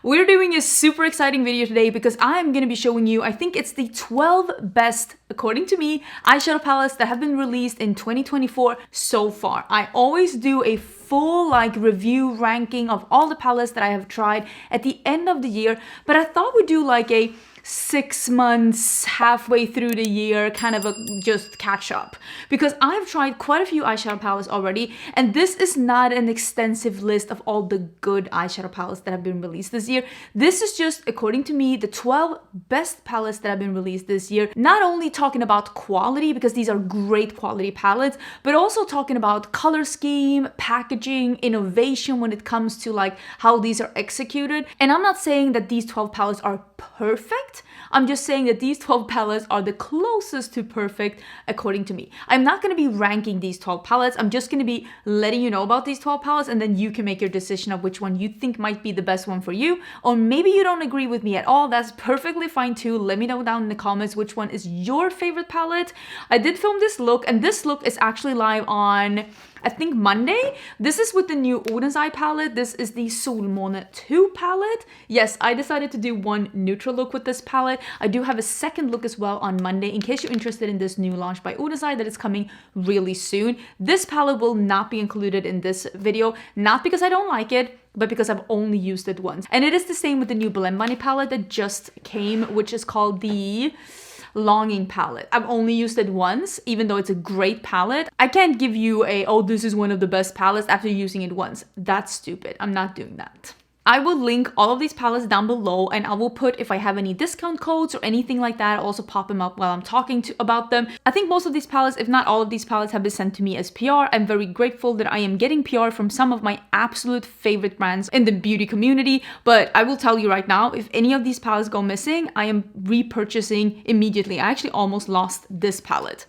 We're doing a super exciting video today because I'm gonna be showing you, I think it's the 12 best, according to me, eyeshadow palettes that have been released in 2024 so far. I always do a full review ranking of all the palettes that I have tried at the end of the year, but I thought we'd do like a 6 months, halfway through the year, kind of a just catch up. Because I've tried quite a few eyeshadow palettes already, and this is not an extensive list of all the good eyeshadow palettes that have been released this year. This is just, according to me, the 12 best palettes that have been released this year. Not only talking about quality, because these are great quality palettes, but also talking about color scheme, packaging, innovation when it comes to like how these are executed. And I'm not saying that these 12 palettes are perfect. I'm just saying that these 12 palettes are the closest to perfect according to me. I'm not going to be ranking these 12 palettes. I'm just going to be letting you know about these 12 palettes, and then you can make your decision of which one you think might be the best one for you. Or maybe you don't agree with me at all. That's perfectly fine too. Let me know down in the comments which one is your favorite palette. I did film this look, and this look is actually live on, I think, Monday. This is with the new Oden's eye palette. This is the Solmåne 2 palette. Yes, I decided to do one neutral look with this palette. I do have a second look as well on Monday in case you're interested in this new launch by Oden's eye that is coming really soon. This palette will not be included in this video, not because I don't like it, but because I've only used it once. And it is the same with the new Blend Money palette that just came, which is called the Longing palette. I've only used it once, even though it's a great palette. I can't give you a, oh, this is one of the best palettes after using it once. That's stupid. I'm not doing that. I will link all of these palettes down below, and I will put, if I have any discount codes or anything like that, I'll also pop them up while I'm talking about them. I think most of these palettes, if not all of these palettes, have been sent to me as PR. I'm very grateful that I am getting PR from some of my absolute favorite brands in the beauty community, but I will tell you right now, if any of these palettes go missing, I am repurchasing immediately. I actually almost lost this palette.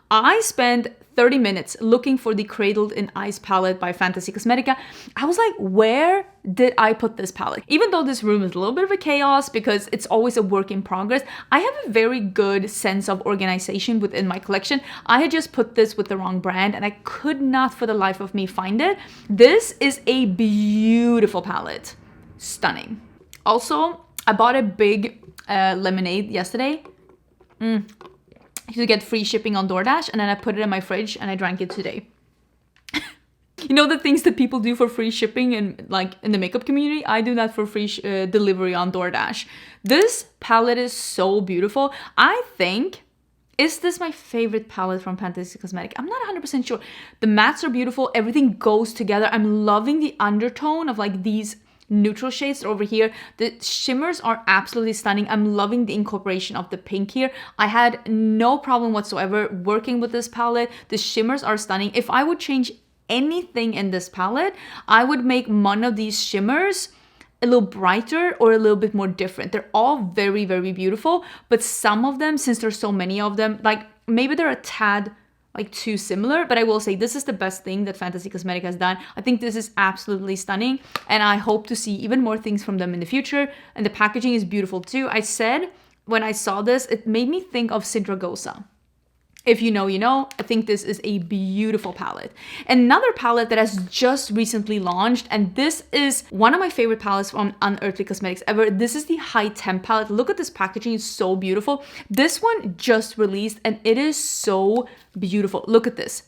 I spent 30 minutes looking for the Cradled in Eyes palette by Cosmetica. I was like, where did I put this palette? Even though this room is a little bit of a chaos because it's always a work in progress, I have a very good sense of organization within my collection. I had just put this with the wrong brand and I could not for the life of me find it. This is a beautiful palette. Stunning. Also, I bought a big lemonade yesterday. To get free shipping on DoorDash, and then I put it in my fridge and I drank it today. You know the things that people do for free shipping and like in the makeup community? I do that for free delivery on DoorDash. This palette is so beautiful. I think, is this my favorite palette from Cosmetics? I'm not 100% sure. The mattes are beautiful. Everything goes together. I'm loving the undertone of like these neutral shades over here. The shimmers are absolutely stunning. I'm loving the incorporation of the pink here. I had no problem whatsoever working with this palette. The shimmers are stunning. If I would change anything in this palette, I would make one of these shimmers a little brighter or a little bit more different. They're all very, very beautiful, but some of them, since there's so many of them, like maybe they're a tad like too similar, but I will say this is the best thing that Cosmetics has done. I think this is absolutely stunning, and I hope to see even more things from them in the future. And the packaging is beautiful too. I said when I saw this, it made me think of Sindragosa. If you know, you know. I think this is a beautiful palette. Another palette that has just recently launched, and this is one of my favorite palettes from Unearthly Cosmetics ever. This is the High Temp palette. Look at this packaging, it's so beautiful. This one just released and it is so beautiful. Look at this.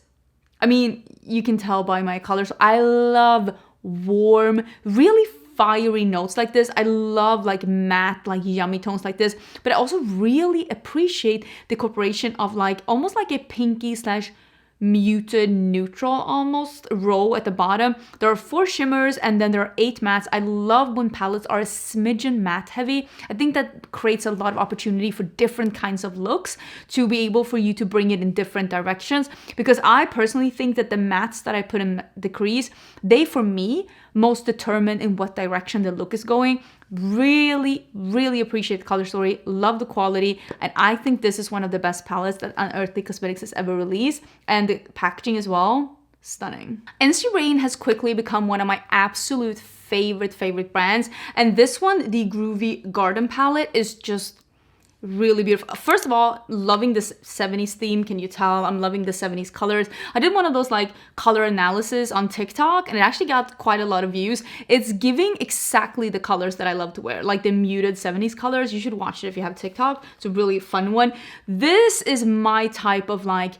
I mean, you can tell by my colors. I love warm, really fiery notes like this. I love like matte, like yummy tones like this, but I also really appreciate the incorporation of like almost like a pinky slash muted neutral almost row at the bottom. There are 4 shimmers and then there are 8 mattes. I love when palettes are a smidgen matte heavy. I think that creates a lot of opportunity for different kinds of looks to be able for you to bring it in different directions, because I personally think that the mattes that I put in the crease, they for me most determine in what direction the look is going. Really, really appreciate the color story, love the quality, and I think this is one of the best palettes that Unearthly Cosmetics has ever released, and the packaging as well, stunning. Ensley has quickly become one of my absolute favorite brands, and this one, the Groovy Garden palette, is just really beautiful. First of all, loving this 70s theme. Can you tell? I'm loving the 70s colors. I did one of those like color analysis on TikTok and it actually got quite a lot of views. It's giving exactly the colors that I love to wear, like the muted 70s colors. You should watch it if you have TikTok. It's a really fun one. This is my type of like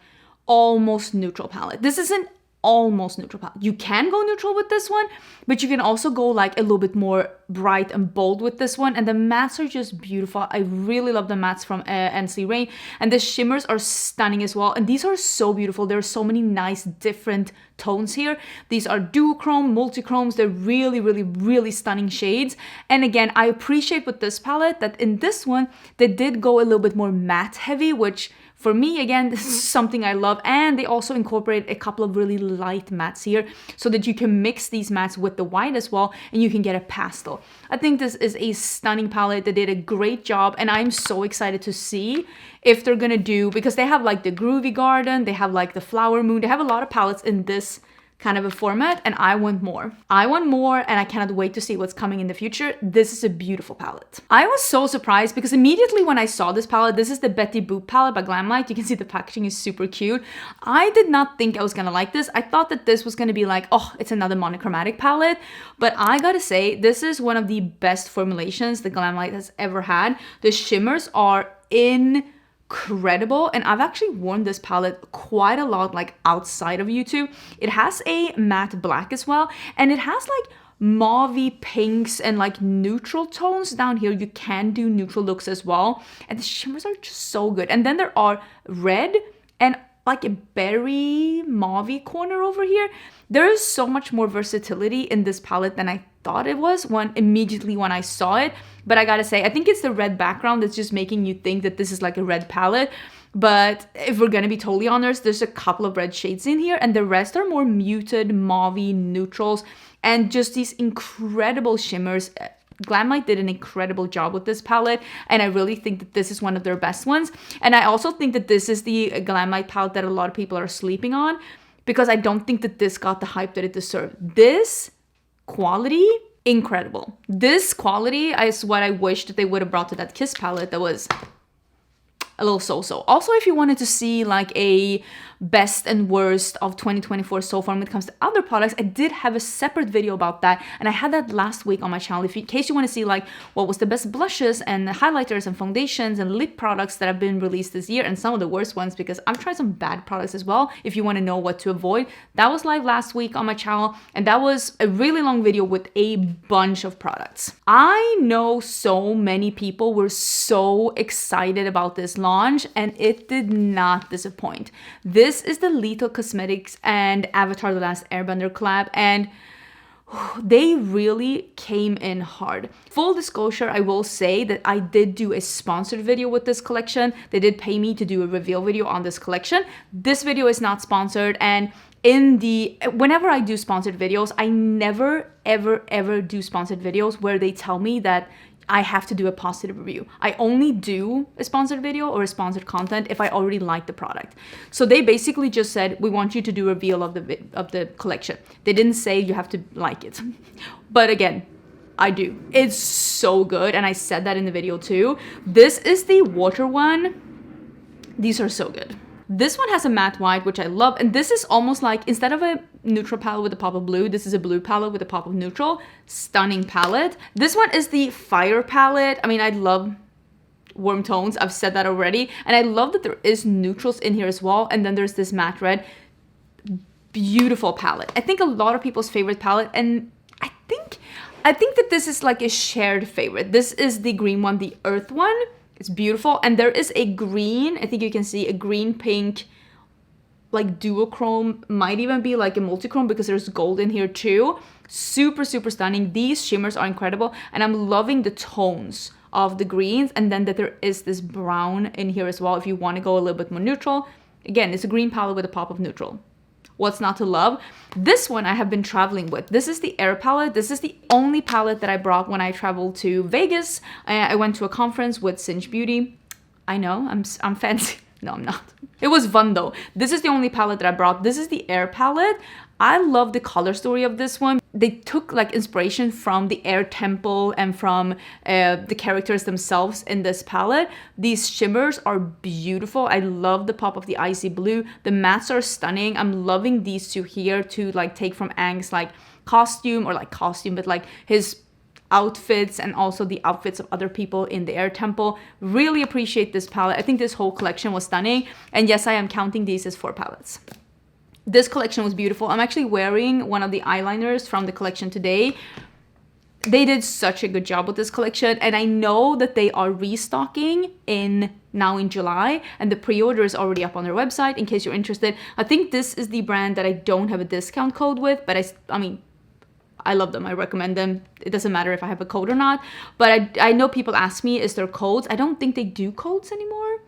almost neutral palette. This isn't almost neutral palette. You can go neutral with this one, but you can also go like a little bit more bright and bold with this one. And the mattes are just beautiful. I really love the mattes from Ensley Rain, and the shimmers are stunning as well. And these are so beautiful. There are so many nice different tones here. These are duochrome, multichromes. They're really, really, really stunning shades. And again, I appreciate with this palette that in this one, they did go a little bit more matte heavy, which for me, again, this is something I love. And they also incorporate a couple of really light mattes here so that you can mix these mattes with the white as well and you can get a pastel. I think this is a stunning palette. They did a great job and I'm so excited to see if they're gonna do, because they have like the Groovy Garden, they have like the Flower Moon, they have a lot of palettes in this kind of a format and I want more. I want more and I cannot wait to see what's coming in the future. This is a beautiful palette. I was so surprised because immediately when I saw this palette, this is the Betty Boop palette by Glamlite. You can see the packaging is super cute. I did not think I was gonna like this. I thought that this was gonna be like, oh, it's another monochromatic palette. But I gotta say, this is one of the best formulations the Glamlite has ever had. The shimmers are incredible, and I've actually worn this palette quite a lot like outside of YouTube. It has a matte black as well, and it has like mauvey pinks and like neutral tones down here. You can do neutral looks as well, and the shimmers are just so good. And then there are red and like a berry mauvey corner over here. There is so much more versatility in this palette than I thought it was immediately when I saw it. But I gotta say, I think it's the red background that's just making you think that this is like a red palette. But if we're gonna be totally honest, there's a couple of red shades in here and the rest are more muted, mauvey, neutrals, and just these incredible shimmers. Glamlite did an incredible job with this palette, and I really think that this is one of their best ones. And I also think that this is the Glamlite palette that a lot of people are sleeping on, because I don't think that this got the hype that it deserved. This quality, incredible. This quality is what I wish that they would have brought to that Kiss palette that was a little so-so. Also, if you wanted to see like a best and worst of 2024 so far when it comes to other products, I did have a separate video about that, and I had that last week on my channel. In case you want to see like what was the best blushes and highlighters and foundations and lip products that have been released this year, and some of the worst ones, because I've tried some bad products as well. If you want to know what to avoid, that was live last week on my channel, and that was a really long video with a bunch of products. I know so many people were so excited about this launch, and it did not disappoint. This is the Lethal Cosmetics and Avatar: The Last Airbender collab, and they really came in hard. Full disclosure, I will say that I did do a sponsored video with this collection. They did pay me to do a reveal video on this collection. This video is not sponsored, and whenever I do sponsored videos, I never ever do sponsored videos where they tell me that I have to do a positive review. I only do a sponsored video or a sponsored content if I already like the product. So they basically just said, we want you to do a reveal of the collection. They didn't say you have to like it. But again, I do. It's so good, and I said that in the video too. This is the water one. These are so good. This one has a matte white, which I love, and this is almost like, instead of a neutral palette with a pop of blue, this is a blue palette with a pop of neutral. Stunning palette. This one is the Fire palette. I mean, I love warm tones. I've said that already, and I love that there is neutrals in here as well, and then there's this matte red. Beautiful palette. I think a lot of people's favorite palette, and I think that this is like a shared favorite. This is the green one, the Earth one. It's beautiful, and there is a green, I think you can see a green pink like duochrome, might even be like a multichrome because there's gold in here too. Super stunning. These shimmers are incredible, and I'm loving the tones of the greens, and then that there is this brown in here as well if you want to go a little bit more neutral. Again, it's a green palette with a pop of neutral. What's not to love? This one I have been traveling with. This is the Air palette. This is the only palette that I brought when I traveled to Vegas. I went to a conference with Sinch Beauty. I know, I'm fancy. No, I'm not. It was fun though. This is the only palette that I brought. This is the Air palette. I love the color story of this one. They took like inspiration from the Air Temple and from the characters themselves in this palette. These shimmers are beautiful. I love the pop of the icy blue. The mattes are stunning. I'm loving these two here to like take from Ang's like costume, or like costume, but like his outfits and also the outfits of other people in the Air Temple. Really appreciate this palette. I think this whole collection was stunning. And yes, I am counting these as 4 palettes. This collection was beautiful. I'm actually wearing one of the eyeliners from the collection today. They did such a good job with this collection, and I know that they are restocking now in July, and the pre-order is already up on their website in case you're interested. I think this is the brand that I don't have a discount code with, but I mean, I love them. I recommend them. It doesn't matter if I have a code or not, but I know people ask me, is there codes? I don't think they do codes anymore.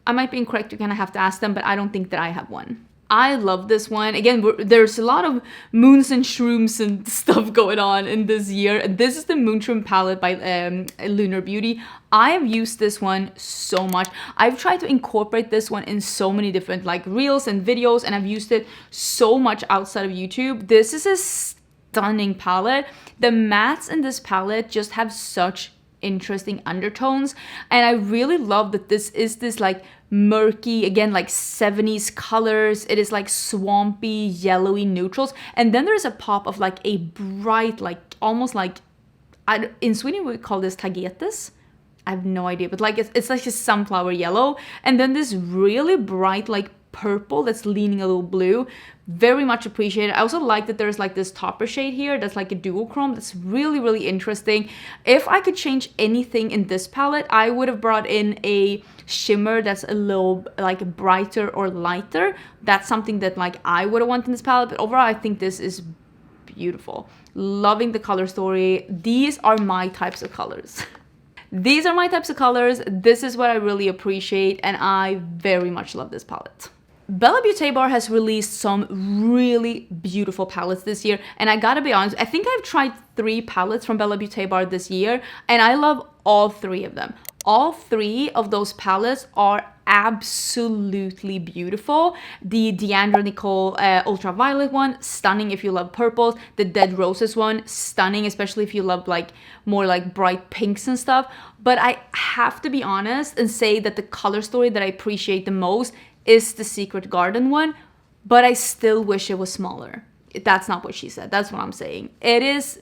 I might be incorrect. You're gonna have to ask them, but I don't think that I have one. I love this one. Again, there's a lot of moons and shrooms and stuff going on in this year. This is the Moonshroom palette by Lunar Beauty. I have used this one so much. I've tried to incorporate this one in so many different like reels and videos, and I've used it so much outside of YouTube. This is a stunning palette. The mattes in this palette just have such interesting undertones, and I really love that this is this like murky, again, like 70s colors. It is like swampy yellowy neutrals, and then there's a pop of like a bright, like almost like, in Sweden we would call this tagetes. I have no idea, but like it's like a sunflower yellow, and then this really bright like purple that's leaning a little blue. Very much appreciated. I also like that there's like this topper shade here that's like a duochrome. That's really, really interesting. If I could change anything in this palette, I would have brought in a shimmer that's a little like brighter or lighter. That's something that like I would have wanted in this palette, but overall I think this is beautiful. Loving the color story. These are my types of colors. These are my types of colors. This is what I really appreciate, and I very much love this palette. Beauté Bar has released some really beautiful palettes this year, and I gotta be honest, I think I've tried 3 palettes from Beauté Bar this year, and I love all 3 of them. All 3 of those palettes are absolutely beautiful. The Deandra Nicole Ultraviolet one, stunning if you love purples. The Dead Roses one, stunning, especially if you love like more like bright pinks and stuff. But I have to be honest and say that the color story that I appreciate the most is the Secret Garden one, but I still wish it was smaller. That's not what she said. That's what I'm saying. It is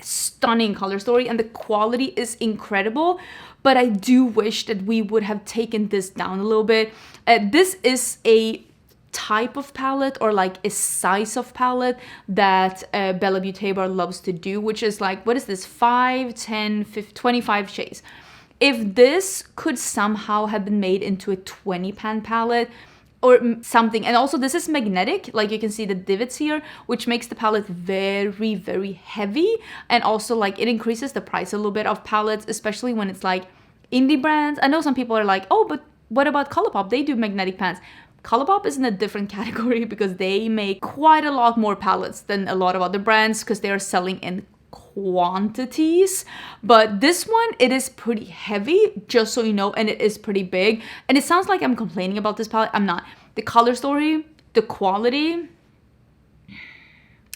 stunning color story and the quality is incredible, but I do wish that we would have taken this down a little bit. This is a type of palette, or like a size of palette that Bella Beauté Bar loves to do, which is like, what is this, 5, 10, 15, 25 shades. If this could somehow have been made into a 20 pan palette or something, and also this is magnetic, like you can see the divots here, which makes the palette very, very heavy, and also like it increases the price a little bit of palettes, especially when it's like indie brands. I know some people are like, oh, but what about Colourpop? They do magnetic pans. Colourpop is in a different category because they make quite a lot more palettes than a lot of other brands because they are selling in quantities. But this one, it is pretty heavy, just so you know, and it is pretty big. And it sounds like I'm complaining about this palette. I'm not. The color story, the quality,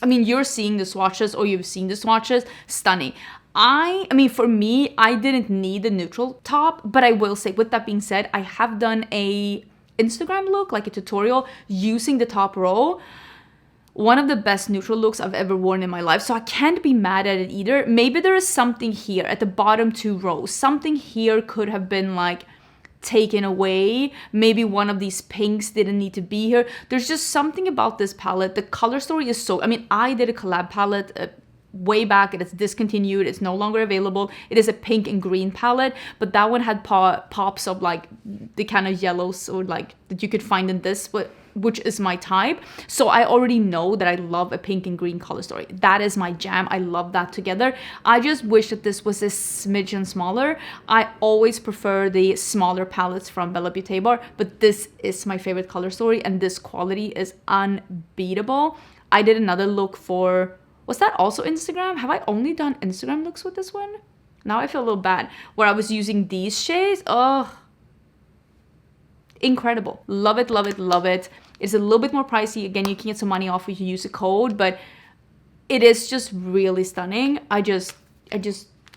I mean, you're seeing the swatches or you've seen the swatches, stunning. I mean, for me, I didn't need the neutral top, but I will say, with that being said, I have done a Instagram look, like a tutorial, using the top row. One of the best neutral looks I've ever worn in my life, so I can't be mad at it either. Maybe there is something here at the bottom 2 rows. Something here could have been like taken away. Maybe one of these pinks didn't need to be here. There's just something about this palette. The color story is so, I mean, I did a collab palette way back. It is discontinued. It's no longer available. It is a pink and green palette, but that one had pops of like the kind of yellows or like that you could find in this, which is my type. So I already know that I love a pink and green color story. That is my jam. I love that together. I just wish that this was a smidgen smaller. I always prefer the smaller palettes from Bella Beauté Bar, but this is my favorite color story and this quality is unbeatable. I did another look for, was that also Instagram? Have I only done Instagram looks with this one? Now I feel a little bad. Where I was using these shades. Oh, incredible. Love it, love it, love it. It's a little bit more pricey. Again, you can get some money off if you use a code, but it is just really stunning. It's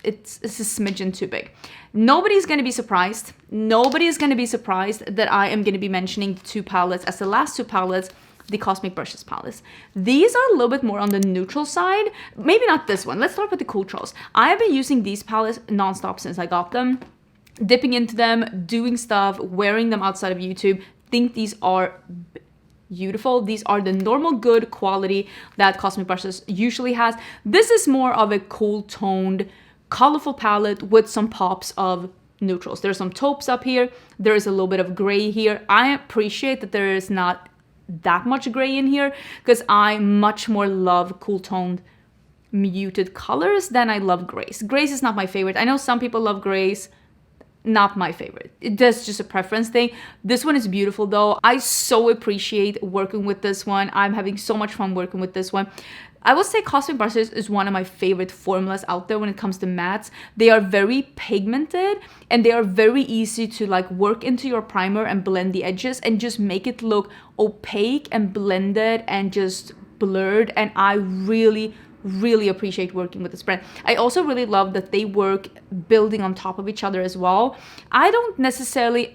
a smidgen too big. Nobody's going to be surprised. Nobody is going to be surprised that I am going to be mentioning the two palettes as the last two palettes, the Cosmic Brushes palettes. These are a little bit more on the neutral side. Maybe not this one. Let's start with the Cooltrals. I have been using these palettes nonstop since I got them. Dipping into them, doing stuff, wearing them outside of YouTube. Think these are beautiful. These are the normal good quality that Cosmic Brushes usually has. This is more of a cool toned, colorful palette with some pops of neutrals. There's some taupes up here. There is a little bit of gray here. I appreciate that there is not that much gray in here because I much more love cool toned muted colors than I love grays. Grays is not my favorite. I know some people love grays. Not my favorite. That's just a preference thing. This one is beautiful though. I so appreciate working with this one. I'm having so much fun working with this one. I will say Cosmic Brushes is one of my favorite formulas out there when it comes to mattes. They are very pigmented and they are very easy to like work into your primer and blend the edges and just make it look opaque and blended and just blurred. And I really appreciate working with this brand. I also really love that they work building on top of each other as well. I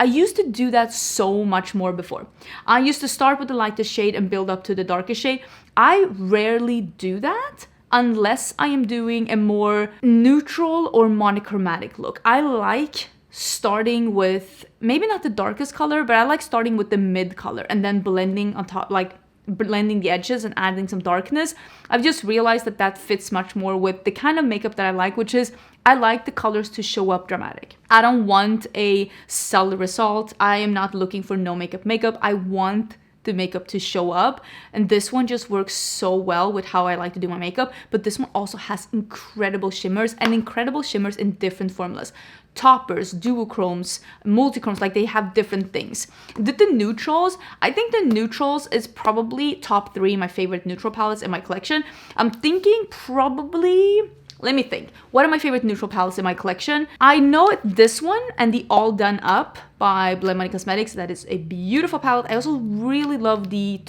used to do that so much more before. I used to start with the lightest shade and build up to the darkest shade. I rarely do that unless I am doing a more neutral or monochromatic look. I like starting with maybe not the darkest color, but I like starting with the mid color and then blending on top, like blending the edges and adding some darkness. I've just realized that that fits much more with the kind of makeup that I like, which is I like the colors to show up dramatic. I don't want a solid result. I am not looking for no makeup. I want the makeup to show up, and this one just works so well with how I like to do my makeup. But this one also has incredible shimmers in different formulas. Toppers, duochromes, multichromes, like they have different things. The neutrals, I think the neutrals is probably top 3 my favorite neutral palettes in my collection. I'm thinking probably, let me think. What are my favorite neutral palettes in my collection? I know this one and the All Done Up by Nomad Cosmetics. That is a beautiful palette. I also really love the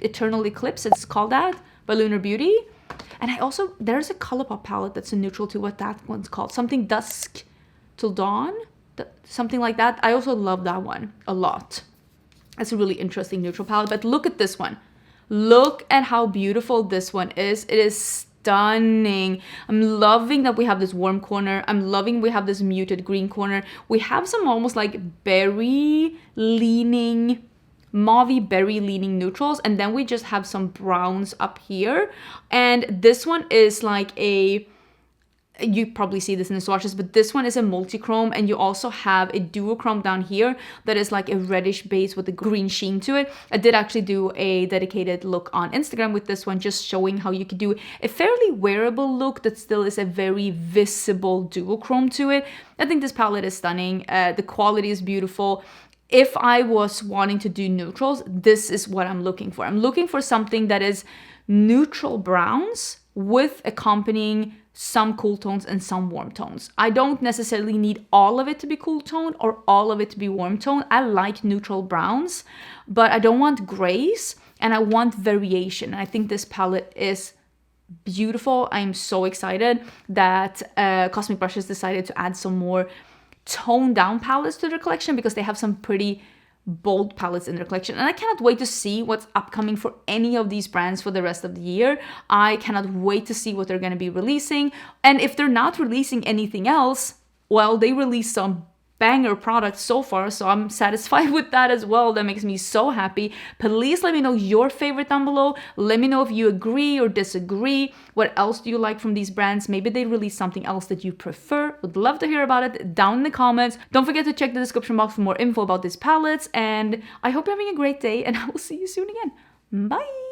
Eternal Eclipse, it's called that, by Lunar Beauty. And I also, there's a ColourPop palette that's a neutral too, what that one's called. Something Dusk Till Dawn, something like that. I also love that one a lot. It's a really interesting neutral palette. But look at this one. Look at how beautiful this one is. It is stunning. I'm loving that we have this warm corner. I'm loving we have this muted green corner. We have some almost like berry leaning, mauvey berry leaning neutrals, and then we just have some browns up here. And this one is like a, you probably see this in the swatches, but this one is a multi-chrome, and you also have a duochrome down here that is like a reddish base with a green sheen to it. I did actually do a dedicated look on Instagram with this one, just showing how you could do a fairly wearable look that still is a very visible duochrome to it. I think this palette is stunning. The quality is beautiful. If I was wanting to do neutrals, this is what I'm looking for. I'm looking for something that is neutral browns with accompanying some cool tones and some warm tones. I don't necessarily need all of it to be cool tone or all of it to be warm tone. I like neutral browns, but I don't want grays, and I want variation. And I think this palette is beautiful. I'm so excited that Cosmic Brushes decided to add some more toned down palettes to their collection, because they have some pretty bold palettes in their collection, and I cannot wait to see what's upcoming for any of these brands for the rest of the year. I cannot wait to see what they're going to be releasing, and if they're not releasing anything else, well, they released some banger products so far, so I'm satisfied with that as well. That makes me so happy. Please let me know your favorite down below. Let me know if you agree or disagree. What else do you like from these brands? Maybe they release something else that you prefer. Would love to hear about it down in the comments. Don't forget to check the description box for more info about these palettes, and I hope you're having a great day, and I will see you soon again. Bye!